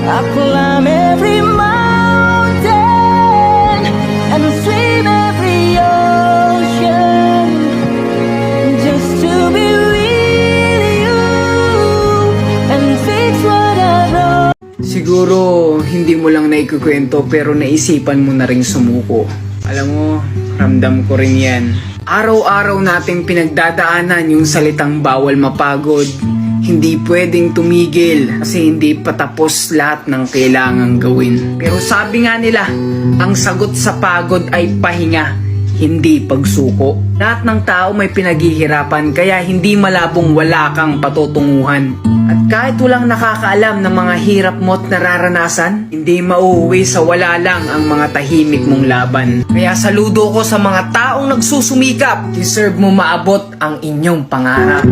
I climb every mountain and swim every ocean just to be with you and fix what I've wrong. Siguro hindi mo lang naikukwento pero naisipan mo na ring sumuko. Alam mo, ramdam ko rin yan. Araw-araw nating pinagdadaanan yung salitang bawal mapagod. Hindi pwedeng tumigil kasi hindi patapos lahat ng kailangang gawin. Pero sabi nga nila, ang sagot sa pagod ay pahinga, hindi pagsuko. Lahat ng tao may pinaghihirapan kaya hindi malabong wala kang patutunguhan. At kahit walang nakakaalam ng mga hirap mo't nararanasan, hindi mauuwi sa wala lang ang mga tahimik mong laban. Kaya saludo ko sa mga taong nagsusumikap. Deserve mo maabot ang inyong pangarap.